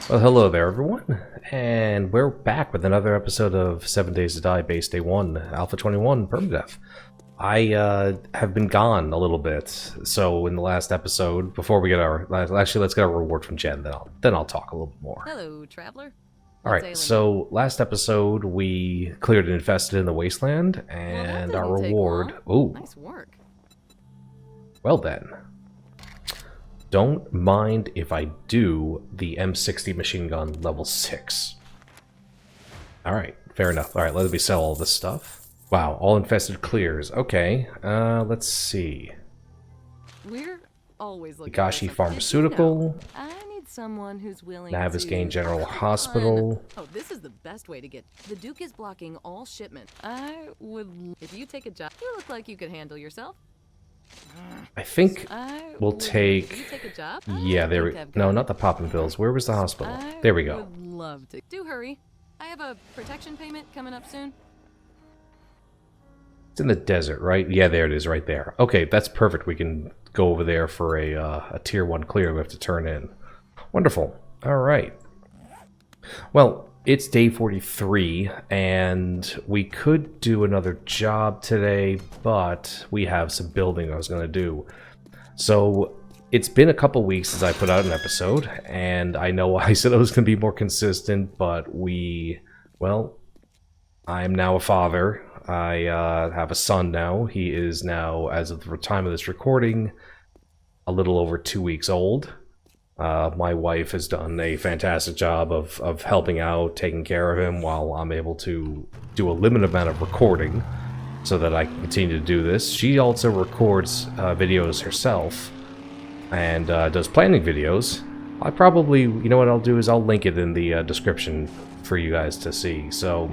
Well, hello there, everyone, and we're back with another episode of 7 Days to Die, Base Day 1, Alpha 21, Permadeath. I have been gone a little bit, so in the last episode, before we get our... Actually, let's get our reward from Jen, then I'll talk a little bit more. Hello, traveler. Alright, so last episode, we cleared and infested in the wasteland, and our reward... Ooh. Nice work. Well then. Don't mind if I do the M60 machine gun level 6. Alright, fair enough. Alright, let me sell all this stuff. Wow, all infested clears. Okay, let's see. We're always looking Hikashi for Pharmaceutical. I need someone who's willing Naviskane to... General Hospital. Oh, this is the best way to get... The Duke is blocking all shipment. I would... If you take a job, you look like you could handle yourself. I think we'll take... a job? Yeah, there we... No, not the popping pills. Where was the hospital? There we go. Would love to. Do hurry. I have a protection payment coming up soon. It's in the desert, right? Yeah, there it is, right there. Okay, that's perfect. We can go over there for a tier 1 clear we have to turn in. Wonderful. All right. Well, it's day 43, and we could do another job today, but we have some building I was going to do. So it's been a couple weeks since I put out an episode, and I know I said I was going to be more consistent, but well, I am now a father. I have a son now. He is now, as of the time of this recording, a little over 2 weeks old. My wife has done a fantastic job of helping out, taking care of him, while I'm able to do a limited amount of recording so that I can continue to do this. She also records videos herself and does planning videos. I probably, you know what I'll do is I'll link it in the description for you guys to see. So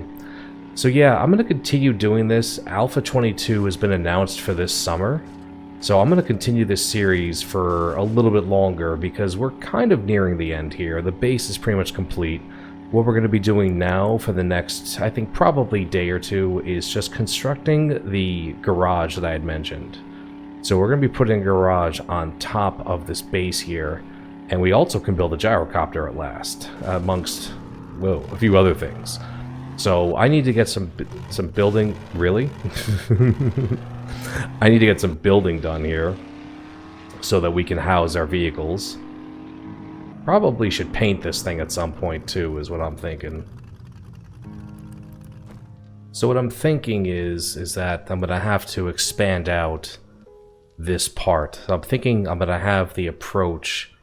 yeah, I'm going to continue doing this. Alpha 22 has been announced for this summer. So I'm going to continue this series for a little bit longer because we're kind of nearing the end here. The base is pretty much complete. What we're going to be doing now for the next, I think, probably day or two is just constructing the garage that I had mentioned. So we're going to be putting a garage on top of this base here, and we also can build a gyrocopter at last, amongst, whoa, a few other things. So I need to get some building, really? I need to get some building done here so that we can house our vehicles. Probably should paint this thing at some point too, is what I'm thinking. So what I'm thinking is that I'm going to have to expand out this part. So I'm thinking I'm going to have the approach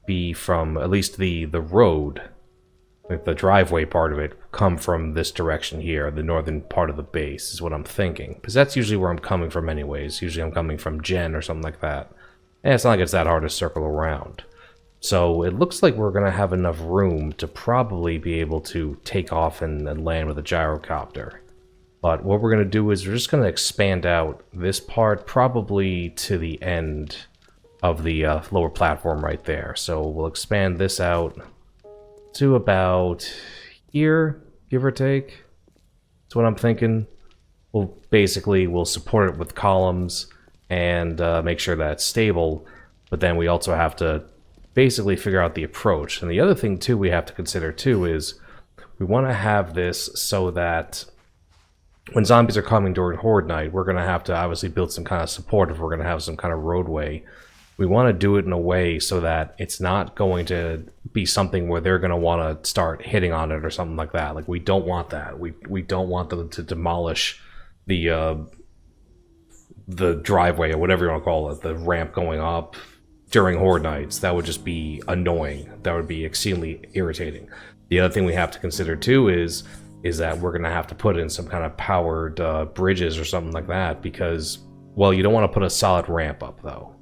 be from at least the road, like the driveway part of it, come from this direction here, the northern part of the base, is what I'm thinking. Because that's usually where I'm coming from anyways. Usually I'm coming from Jen or something like that. And it's not like it's that hard to circle around. So it looks like we're going to have enough room to probably be able to take off and land with a gyrocopter. But what we're going to do is we're just going to expand out this part probably to the end of the lower platform right there. So we'll expand this out to about here, give or take. That's what I'm thinking. We'll support it with columns and make sure that it's stable, but then we also have to basically figure out the approach. And the other thing too we have to consider too is we want to have this so that when zombies are coming during Horde Night, we're going to have to obviously build some kind of support if we're going to have some kind of roadway. We want to do it in a way so that it's not going to be something where they're going to want to start hitting on it or something like that. Like, we don't want that. We don't want them to demolish the driveway or whatever you want to call it, the ramp going up during Horde Nights. That would just be annoying. That would be extremely irritating. The other thing we have to consider too is that we're going to have to put in some kind of powered bridges or something like that because, well, you don't want to put a solid ramp up though.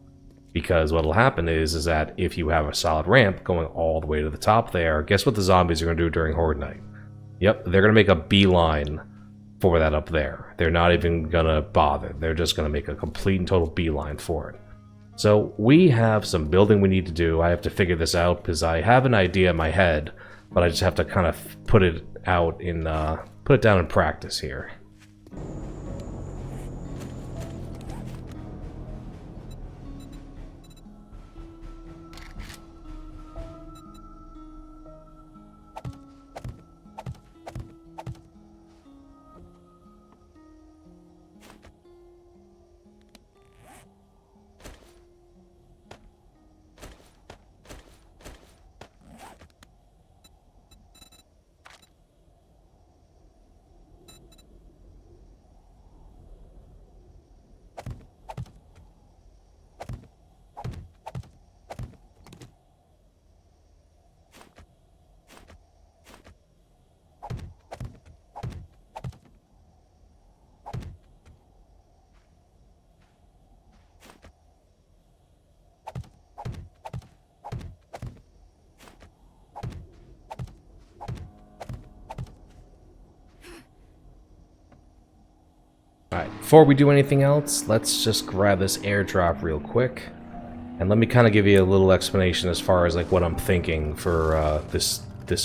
Because what'll happen is that if you have a solid ramp going all the way to the top there, guess what the zombies are going to do during Horde Night? Yep, they're going to make a beeline for that up there. They're not even going to bother. They're just going to make a complete and total beeline for it. So we have some building we need to do. I have to figure this out because I have an idea in my head, but I just have to kind of put it out in, put it down in practice here. Before we do anything else, let's just grab this airdrop real quick. And let me kind of give you a little explanation as far as like what I'm thinking for this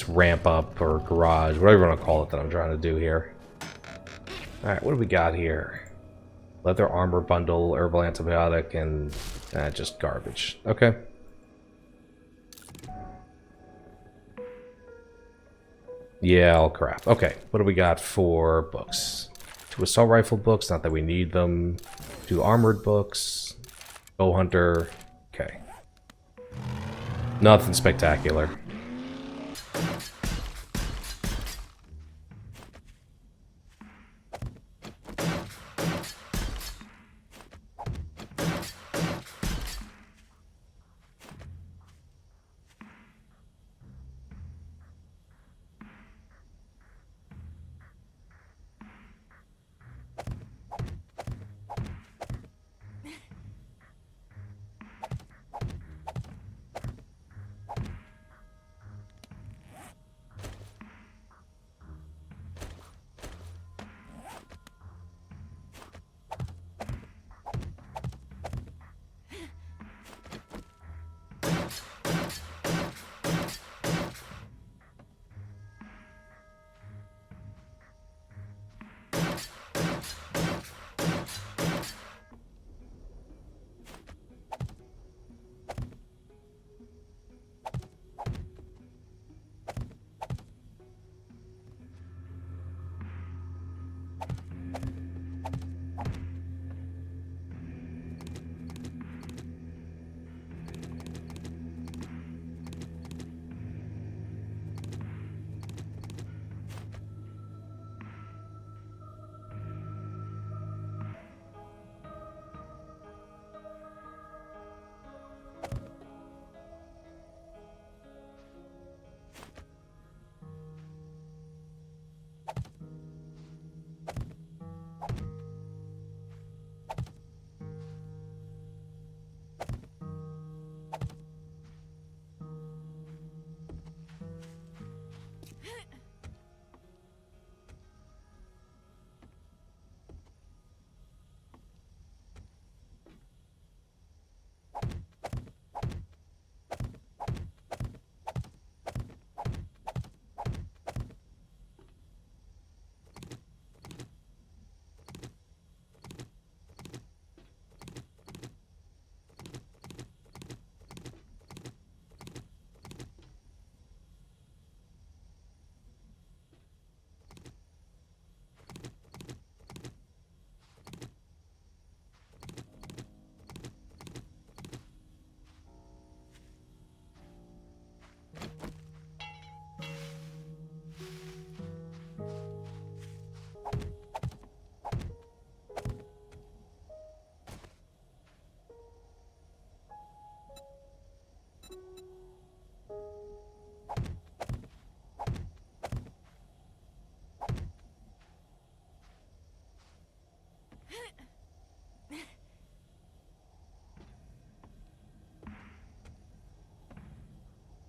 ramp up or garage, whatever you want to call it that I'm trying to do here. Alright, what do we got here? Leather armor bundle, herbal antibiotic, and just garbage. Okay. Yeah, all crap. Okay, what do we got for books? 2 assault rifle books, not that we need them. 2 armored books. Bow hunter. Okay. Nothing spectacular.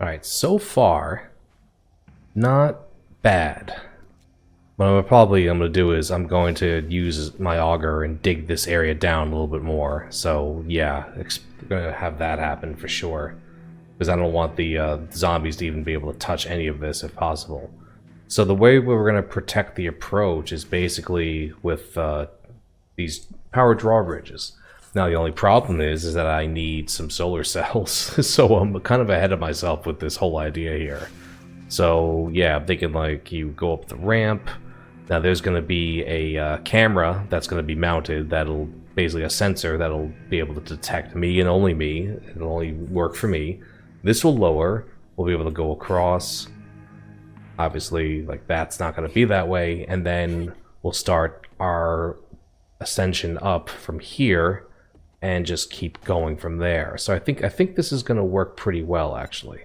Alright, so far, not bad. What I'm going to do is I'm going to use my auger and dig this area down a little bit more. So yeah, going to have that happen for sure. Because I don't want the zombies to even be able to touch any of this if possible. So the way we're going to protect the approach is basically with these power drawbridges. Now the only problem is that I need some solar cells, so I'm kind of ahead of myself with this whole idea here. So yeah, I'm thinking like you go up the ramp. Now there's going to be a camera that's going to be mounted that'll basically a sensor that'll be able to detect me and only me. It'll only work for me. This will lower. We'll be able to go across. Obviously, like that's not going to be that way, and then we'll start our ascension up from here and just keep going from there. So I think this is going to work pretty well, actually.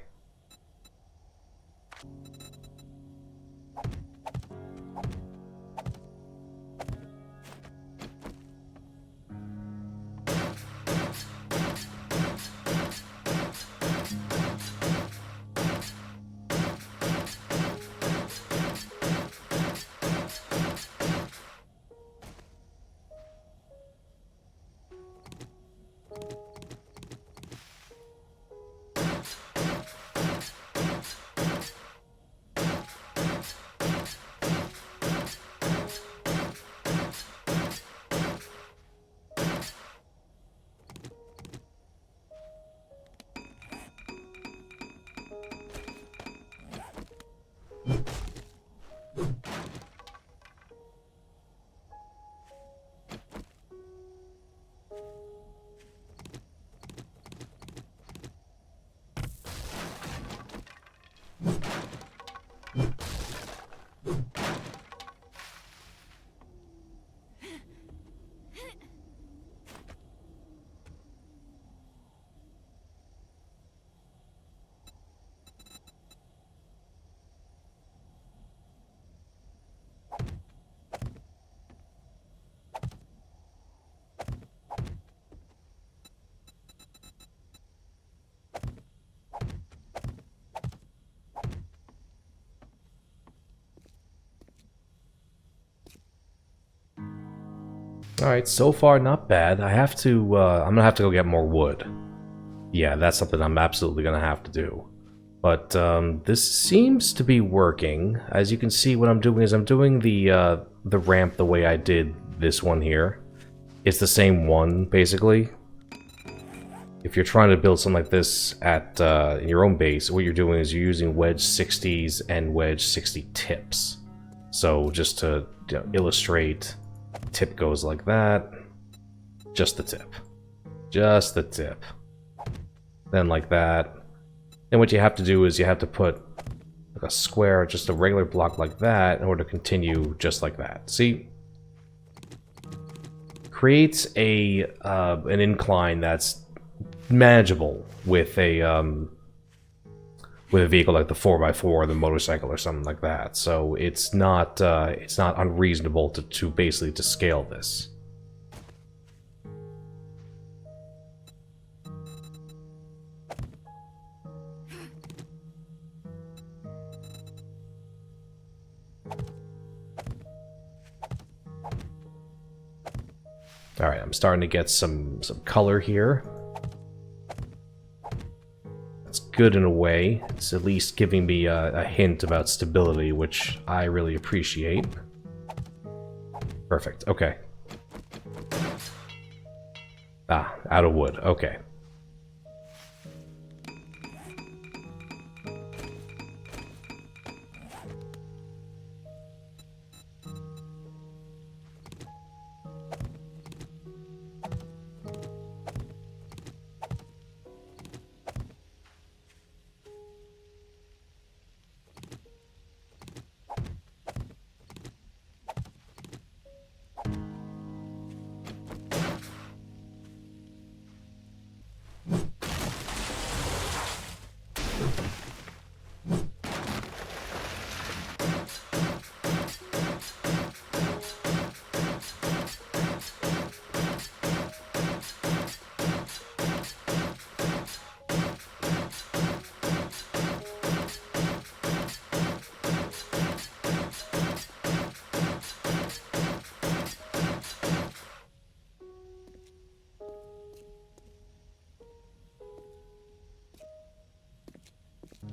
Alright, so far not bad. I have to, I'm gonna have to go get more wood. Yeah, that's something I'm absolutely gonna have to do. But, this seems to be working. As you can see, what I'm doing is I'm doing the ramp the way I did this one here. It's the same one, basically. If you're trying to build something like this at in your own base, what you're doing is you're using wedge 60s and wedge 60 tips. So just to illustrate, tip goes like that. Just the tip. Just the tip. Then like that. Then what you have to do is you have to put like a square, just a regular block like that, in order to continue just like that. See? Creates a an incline that's manageable with a vehicle like the 4x4 or the motorcycle or something like that. So it's not unreasonable to basically to scale this. All right, I'm starting to get some color here. That's good in a way. It's at least giving me a hint about stability, which I really appreciate. Perfect. Okay. Ah, out of wood. Okay.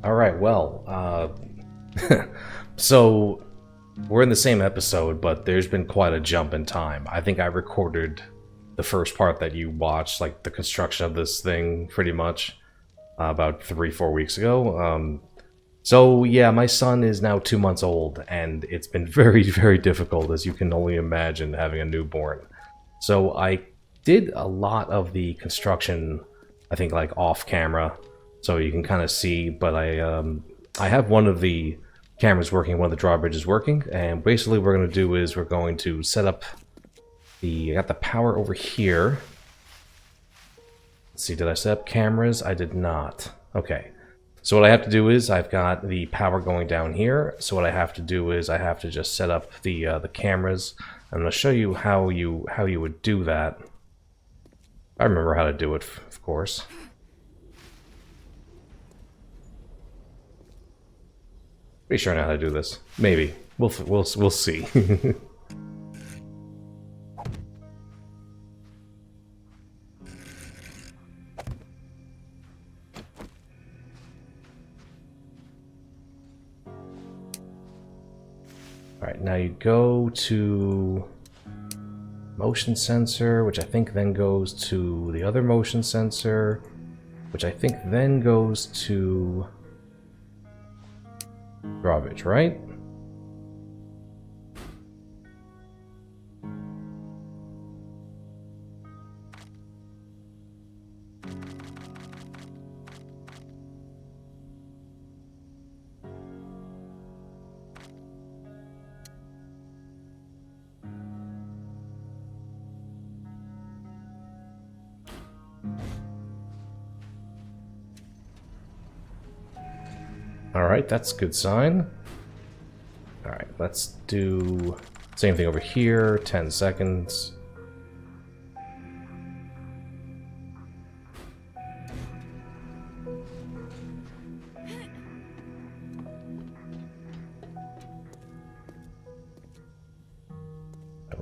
Alright, well, so we're in the same episode, but there's been quite a jump in time. I think I recorded the first part that you watched, like the construction of this thing, pretty much, about 3-4 weeks ago. So yeah, my son is now 2 months old, and it's been very, very difficult, as you can only imagine, having a newborn. So I did a lot of the construction, I think, like off camera, so you can kind of see. But I have one of the cameras working, one of the drawbridges working, and basically what we're going to do is we're going to set up I got the power over here. Let's see, did I set up cameras? I did not. Okay. So what I have to do is I've got the power going down here. So what I have to do is I have to just set up the cameras. I'm going to show you how you would do that. I remember how to do it, of course. Pretty sure I know how to do this. Maybe. We'll see. Alright, now you go to motion sensor, which I think then goes to the other motion sensor, which I think then goes to drawbridge, right? Alright, that's a good sign. Alright, let's do same thing over here, 10 seconds.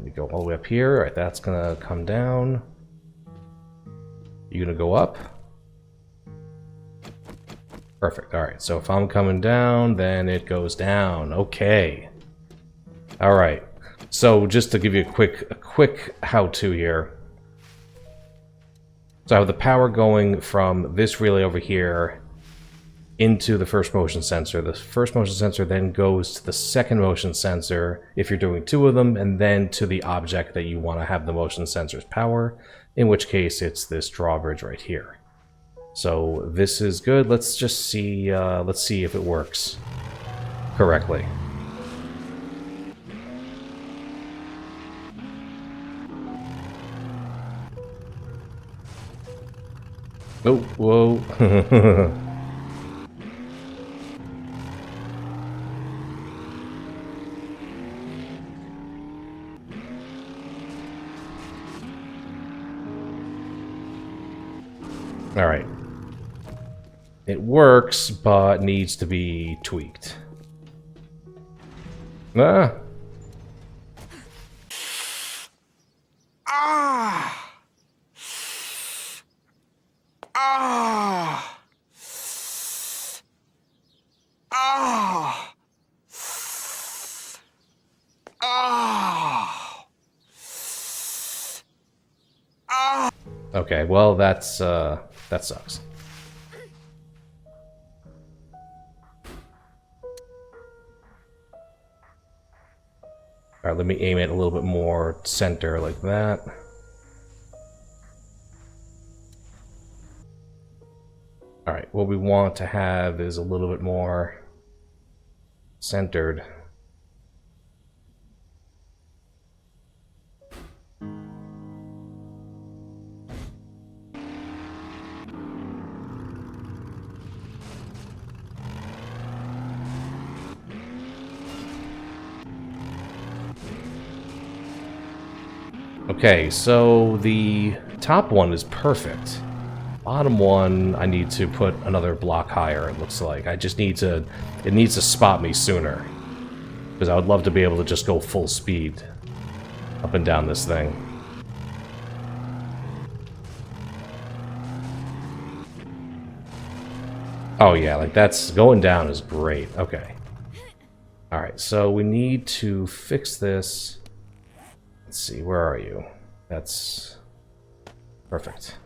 Let me go all the way up here. All right, that's gonna come down. You gonna go up? Perfect. All right, so if I'm coming down, then it goes down. Okay. All right. So just to give you a quick how-to here. So I have the power going from this relay over here into the first motion sensor. The first motion sensor then goes to the second motion sensor if you're doing 2 of them, and then to the object that you want to have the motion sensor's power, in which case it's this drawbridge right here. So this is good. Let's just see, let's see if it works correctly. Oh, whoa. All right. It works, but needs to be tweaked. Ah. Okay, well that sucks. Alright, let me aim it a little bit more center like that. Alright, what we want to have is a little bit more centered. Okay, so the top one is perfect. Bottom one, I need to put another block higher, it looks like. I just need to... It needs to spot me sooner. Because I would love to be able to just go full speed up and down this thing. Oh yeah, like that's... Going down is great. Okay. Alright, so we need to fix this... Let's see, where are you? That's perfect.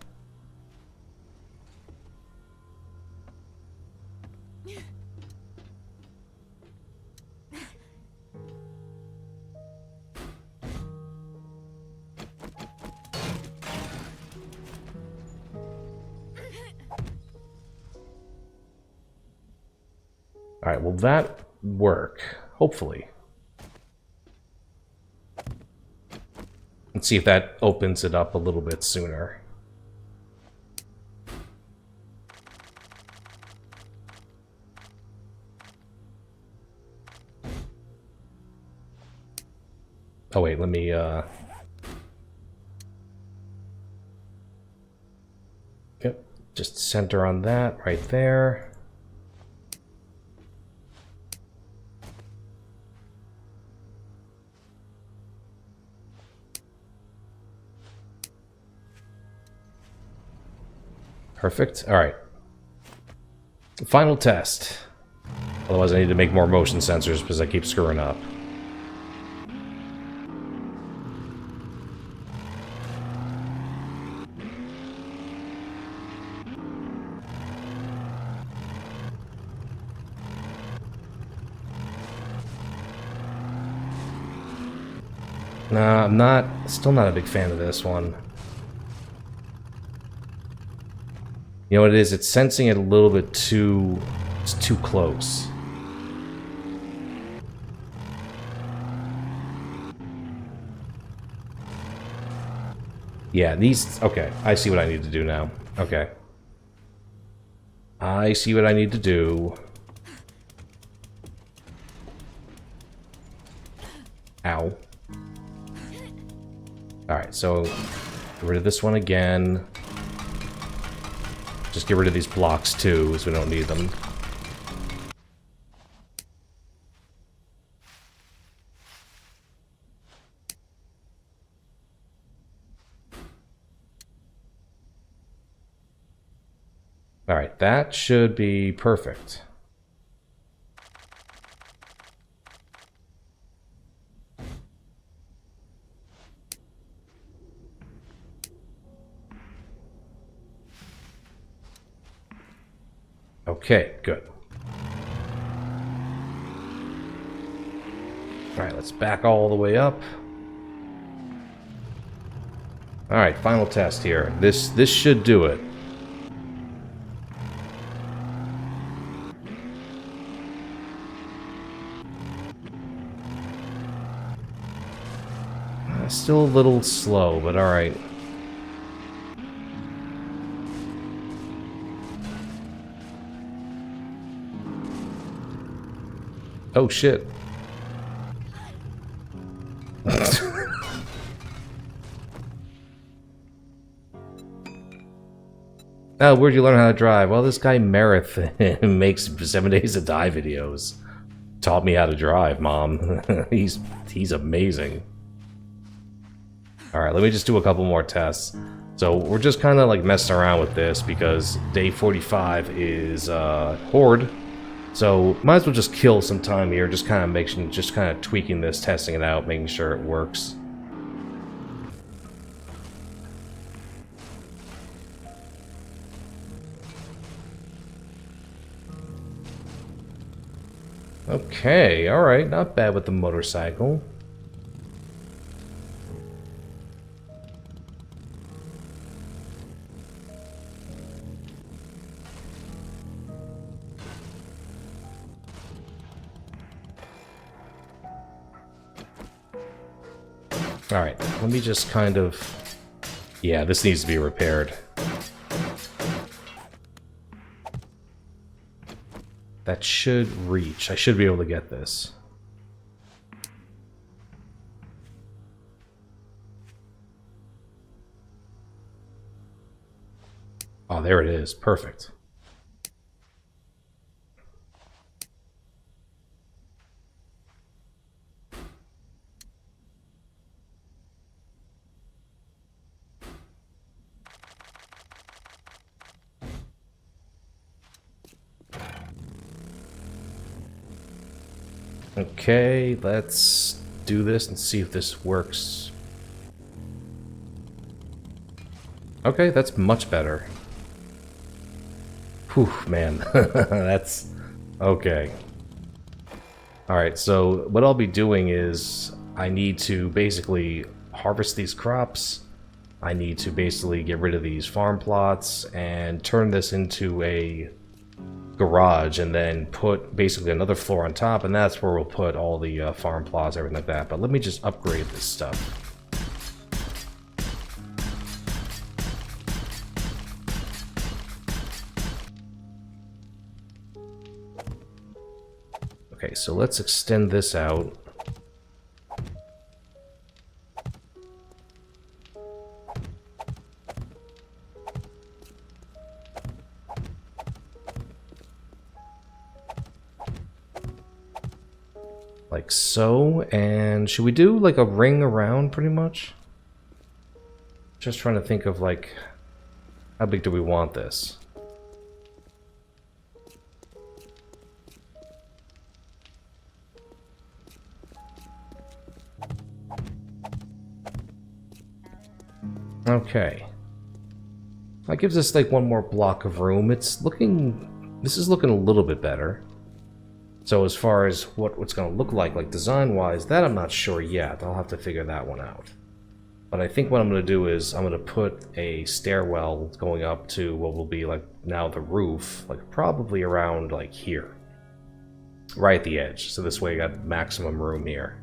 All right, will that work? Hopefully. Let's see if that opens it up a little bit sooner. Oh wait, let me yep, just center on that right there. Perfect. All right. Final test. Otherwise I need to make more motion sensors because I keep screwing up. Nah, I'm still not a big fan of this one. You know what it is? It's sensing it a little bit too... It's too close. Yeah, these... Okay, I see what I need to do now. Okay. I see what I need to do. Ow. Alright, so... Get rid of this one again. Just get rid of these blocks too, because we don't need them. Alright, that should be perfect. Okay, good. Alright, let's back all the way up. Alright, final test here. This should do it. Still a little slow, but alright. Oh shit. Oh, where'd you learn how to drive? Well, this guy Merith makes 7 Days to Die videos. Taught me how to drive, Mom. he's amazing. Alright, let me just do a couple more tests. So we're just kind of like messing around with this because day 45 is Horde. So might as well just kill some time here, just kind of tweaking this, testing it out, making sure it works. Okay, alright, not bad with the motorcycle. Alright, let me just kind of... Yeah, this needs to be repaired. That should reach. I should be able to get this. Oh, there it is. Perfect. Okay, let's do this and see if this works. Okay, that's much better. Whew, man. That's... okay. Alright, so what I'll be doing is I need to basically harvest these crops. I need to basically get rid of these farm plots and turn this into a garage and then put basically another floor on top, and that's where we'll put all the farm plots, everything like that. But let me just upgrade this stuff. Okay, so let's extend this out. Like so, and should we do like a ring around pretty much? Just trying to think of like, how big do we want this? Okay. That gives us like one more block of room. It's looking, this is looking a little bit better. So as far as what it's going to look like design-wise, that I'm not sure yet. I'll have to figure that one out. But I think what I'm going to do is I'm going to put a stairwell going up to what will be like now the roof, like probably around like here. Right at the edge. So this way I got maximum room here.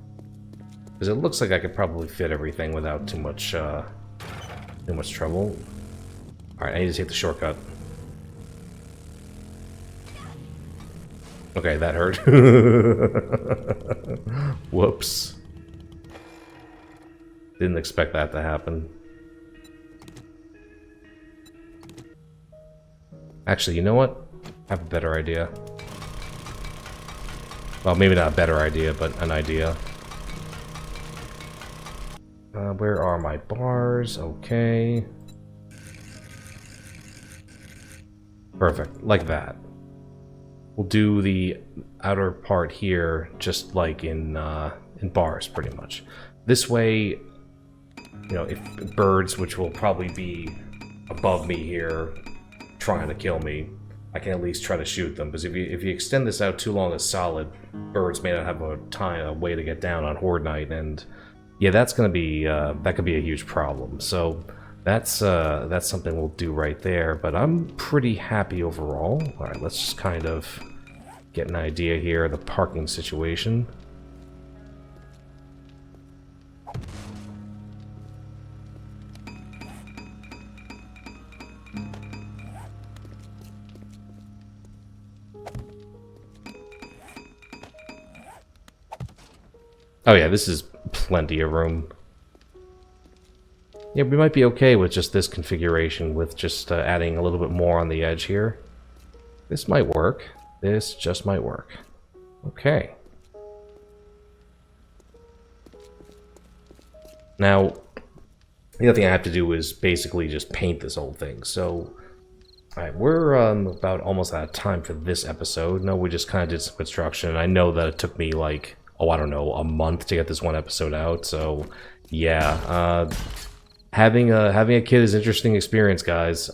Because it looks like I could probably fit everything without too much trouble. Alright, I need to take the shortcut. Okay, that hurt. Whoops. Didn't expect that to happen. Actually, you know what? I have a better idea. Well, maybe not a better idea, but an idea. Where are my bars? Okay. Perfect, like that. We'll do the outer part here just like in bars, pretty much. This way, you know, if birds, which will probably be above me here, trying to kill me, I can at least try to shoot them. Because if you extend this out too long as solid, birds may not have a way to get down on Horde Night, and yeah, that's gonna be that could be a huge problem. So that's something we'll do right there. But I'm pretty happy overall. All right, let's just kind of get an idea here of the parking situation. Oh yeah, this is plenty of room. Yeah, we might be okay with just this configuration, with just adding a little bit more on the edge here. This might work. This just might work. Okay. Now, the other thing I have to do is basically just paint this whole thing. So, alright, we're about almost out of time for this episode. No, we just kind of did some construction. I know that it took me like, oh, I don't know, a month to get this one episode out. So, yeah, having a kid is an interesting experience, guys.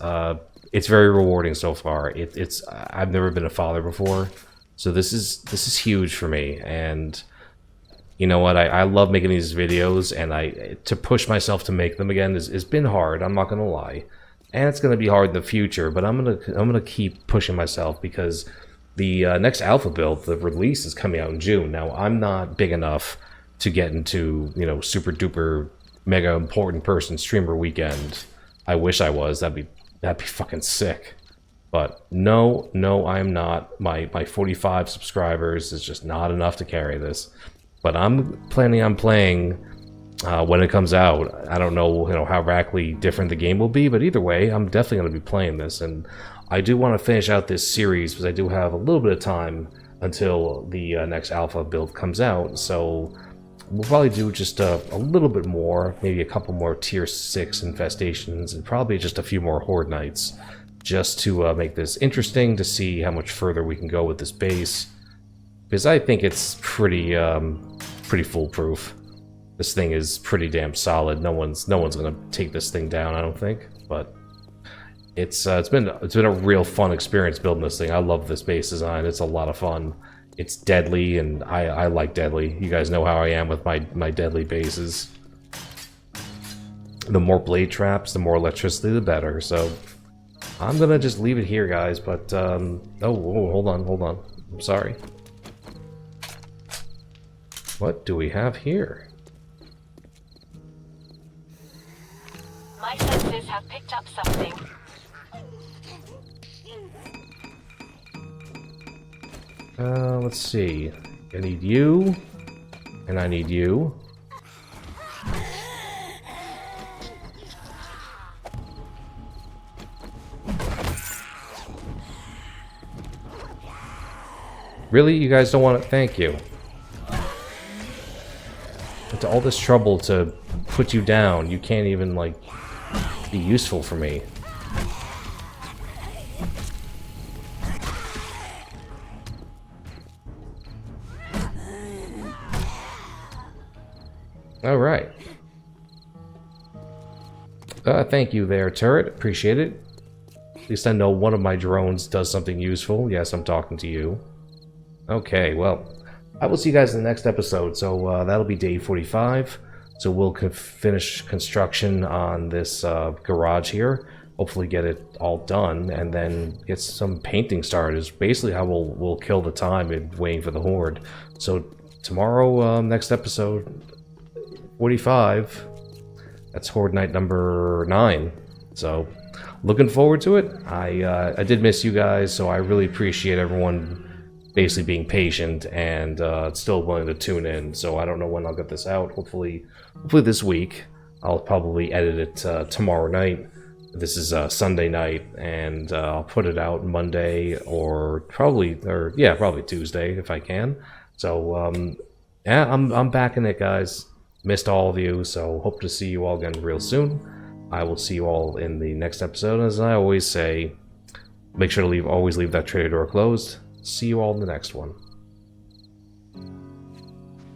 It's very rewarding so far. It's I've never been a father before, so this is huge for me. And you know what? I love making these videos, and to push myself to make them again has been hard. I'm not gonna lie, and it's gonna be hard in the future. But I'm gonna keep pushing myself, because the next alpha build, the release, is coming out in June. Now, I'm not big enough to get into, you know, super duper mega important person streamer weekend. I wish I was. That'd be fucking sick. But no, I am not. My 45 subscribers is just not enough to carry this. But I'm planning on playing when it comes out. I don't know, you know, how radically different the game will be, but either way, I'm definitely going to be playing this. And I do want to finish out this series, because I do have a little bit of time until the next alpha build comes out. So we'll probably do just a little bit more, maybe a couple more tier 6 infestations, and probably just a few more Horde Nights, just to make this interesting, to see how much further we can go with this base. Because I think it's pretty foolproof. This thing is pretty damn solid. No one's gonna take this thing down, I don't think. But it's been a real fun experience building this thing. I love this base design. It's a lot of fun. It's deadly, and I like deadly. You guys know how I am with my deadly bases. The more blade traps, the more electricity, the better. So I'm gonna just leave it here, guys. But oh, hold on. I'm sorry. What do we have here? My senses have picked up something. Let's see. I need you, and I need you. Really? You guys don't want it? Thank you. It's all this trouble to put you down. You can't even, like, be useful for me. Alright. Thank you there, turret. Appreciate it. At least I know one of my drones does something useful. Yes, I'm talking to you. Okay, well, I will see you guys in the next episode. So that'll be day 45. So we'll finish construction on this garage here. Hopefully get it all done, and then get some painting started. Is basically how we'll kill the time in waiting for the Horde. So tomorrow, next episode, 45. That's Horde Night number 9. So looking forward to it. I did miss you guys, so I really appreciate everyone basically being patient and still willing to tune in. So I don't know when I'll get this out. Hopefully this week. I'll probably edit it tomorrow night. This is Sunday night, and I'll put it out Monday or probably Tuesday if I can. So yeah, I'm back in it, guys. Missed all of you, so hope to see you all again real soon. I will see you all in the next episode. As I always say, Make sure to always leave that trader door closed. See you all in the next one.